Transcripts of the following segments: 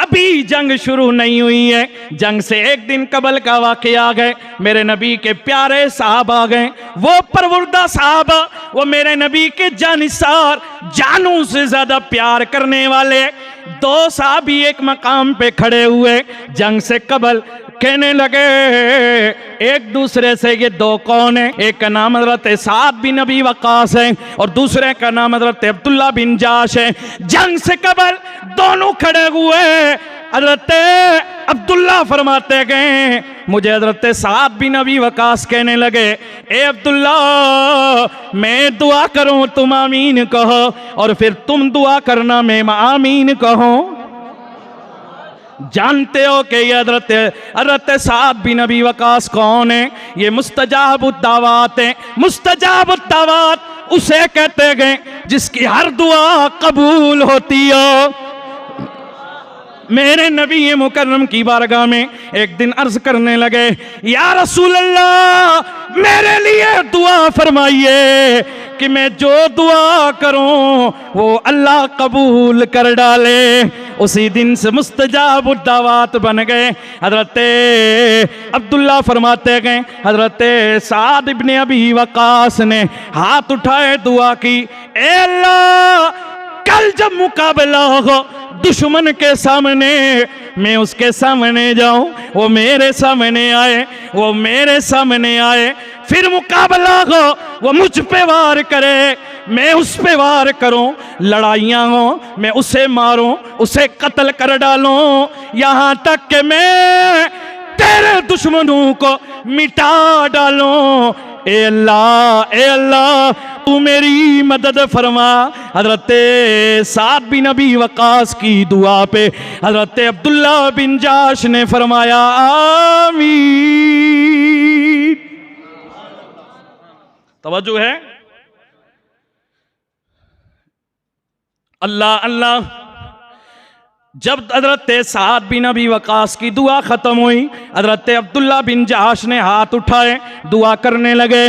अभी जंग शुरू नहीं हुई है, जंग से एक दिन कबल का वाक़या आ गए, मेरे नबी के प्यारे साहब आ गए, वो परवरदा साहब, वो मेरे नबी के जानिसार, जानों से ज्यादा प्यार करने वाले दो साहबी एक मकाम पे खड़े हुए, जंग से कबल कहने लगे एक दूसरे से, ये दो कौन है? एक का नाम हज़रत साद बिन अबी वक़ास है और दूसरे का नाम हज़रत अब्दुल्ला बिन जाश है। जंग से कबल दोनों खड़े हुए, हज़रत अब्दुल्ला फरमाते गए, मुझे हज़रत साद बिन अबी वक़ास कहने लगे, ए अब्दुल्ला मैं दुआ करूं तुम आमीन कहो, और फिर तुम दुआ करना मैं आमीन कहूं। जानते हो कि ये हज़रत साद बिन अबी वक़ास कौन है? ये मुस्तजाबुद्दावात है। मुस्तजाबुद्दावात उसे कहते गए जिसकी हर दुआ कबूल होती हो। मेरे नबी मुकर्रम की बारगाह में एक दिन अर्ज करने लगे, या रसूल अल्लाह मेरे लिए दुआ फरमाइए कि मैं जो दुआ करूं वो अल्लाह कबूल कर डाले। उसी दिन से मुस्तजाबुद्दावात बन गए। हजरत अब्दुल्ला फरमाते गए, हजरत साद इब्ने अबी वक़ास ने हाथ उठाए दुआ की, ए अल्लाह कल जब मुकाबला हो दुश्मन के सामने, मैं उसके सामने जाऊं, वो मेरे सामने आए, वो मेरे सामने आए, फिर मुकाबला हो वो मुझ पे वार करे, मैं उस पे वार करूं, लड़ाइयां हो मैं उसे मारूं, उसे कत्ल कर डालूं, यहां तक कि मैं तेरे दुश्मनों को मिटा डालूं। ए अल्लाह तू मेरी मदद फरमा। हजरत साद बिन अबी वक़ास की दुआ पे हजरत अब्दुल्ला बिन जाश ने फरमाया आमीन। तवज्जो है? अल्लाह अल्लाह। जब हजरत साद बिन अबी वक़ास की दुआ खत्म हुई, हजरत अब्दुल्ला बिन जाश ने हाथ उठाए दुआ करने लगे,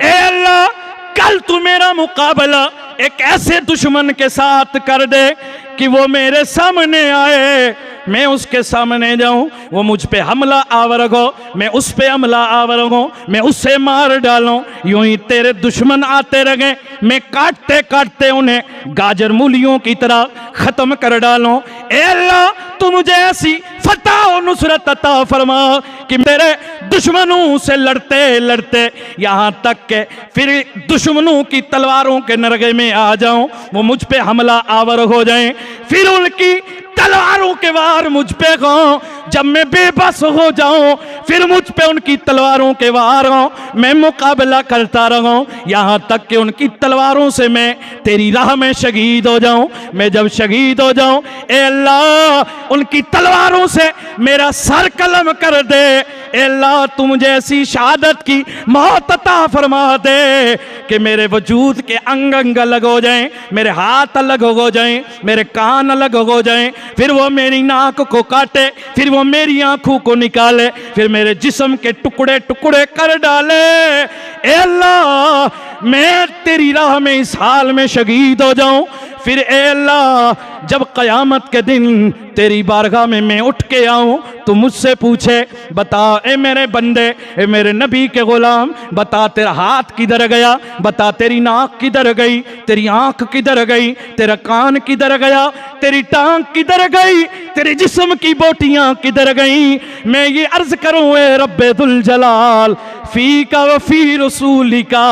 ए अल्लाह कल तू मेरा मुकाबला एक ऐसे दुश्मन के साथ कर दे कि वो मेरे सामने आए, मैं उसके सामने जाऊं, वो मुझ पे हमला आवर हो, मैं उस पे हमला आवर हो, मैं उससे मार डालूं, यूं ही तेरे दुश्मन आते रहे, मैं काटते काटते उन्हें गाजर मूलियों की तरह खत्म कर डालूं। ए अल्लाह तू मुझे ऐसी फतह और नुसरत अता फरमा कि मेरे दुश्मनों से लड़ते लड़ते यहाँ तक के फिर दुश्मनों की तलवारों के नरगे में आ जाऊं, वो मुझ पे हमला आवर हो जाए, फिर उनकी तलवारों के वार मुझ पे हो, जब मैं बेबस हो जाऊं फिर मुझ पे उनकी तलवारों के वार हो, मैं मुकाबला करता रहूं, यहाँ तक कि उनकी तलवारों से मैं तेरी राह में शहीद हो जाऊं। मैं जब शहीद हो जाऊं, ए अल्लाह उनकी तलवारों से मेरा सर कलम कर दे। ए अल्लाह तू मुझे ऐसी शहादत की मौत अता फरमा दे कि मेरे वजूद के अंग अंग अलग हो जाएं, मेरे हाथ अलग हो जाएं, मेरे कान अलग हो जाएं, फिर वो मेरी नाक को काटे, फिर वो मेरी आंखों को निकाले, फिर मेरे जिस्म के टुकड़े टुकड़े कर डाले। ए अल्लाह मैं तेरी राह में इस हाल में शहीद हो जाऊं, फिर ए अल्लाह जब क़यामत के दिन तेरी बारगाह में मैं उठ के आऊं तो मुझसे पूछे, बता ए मेरे बंदे, ए मेरे नबी के गुलाम, बता तेरा हाथ किधर गया, बता तेरी नाक किधर गई, तेरी आंख किधर गई, तेरा कान किधर गया, तेरी टांग किधर गई, तेरे जिस्म की बोटियां किधर गई। मैं ये अर्ज करूं ए रब्बे दुल जलाल फी का व फी रसूली का,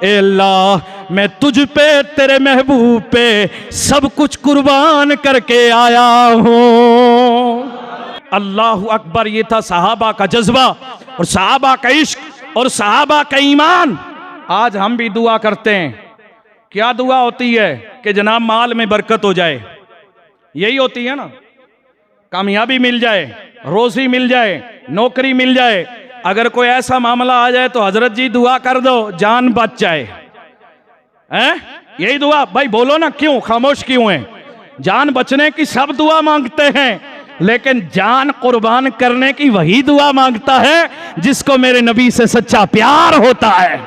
ए अल्लाह मैं तुझ पे तेरे महबूब पे सब कुछ कुर्बान करके आया हूं। अल्लाह अकबर। ये था सहाबा का जज्बा और सहाबा का इश्क और सहाबा का ईमान। आज हम भी दुआ करते हैं, क्या दुआ होती है कि जनाब माल में बरकत हो जाए, यही होती है ना, कामयाबी मिल जाए, रोजी मिल जाए, नौकरी मिल जाए। अगर कोई ऐसा मामला आ जाए तो हजरत जी दुआ कर दो जान बच जाए, हैं? यही दुआ भाई बोलो ना, क्यों खामोश क्यों है? जान बचने की सब दुआ मांगते हैं, लेकिन जान कुर्बान करने की वही दुआ मांगता है जिसको मेरे नबी से सच्चा प्यार होता है।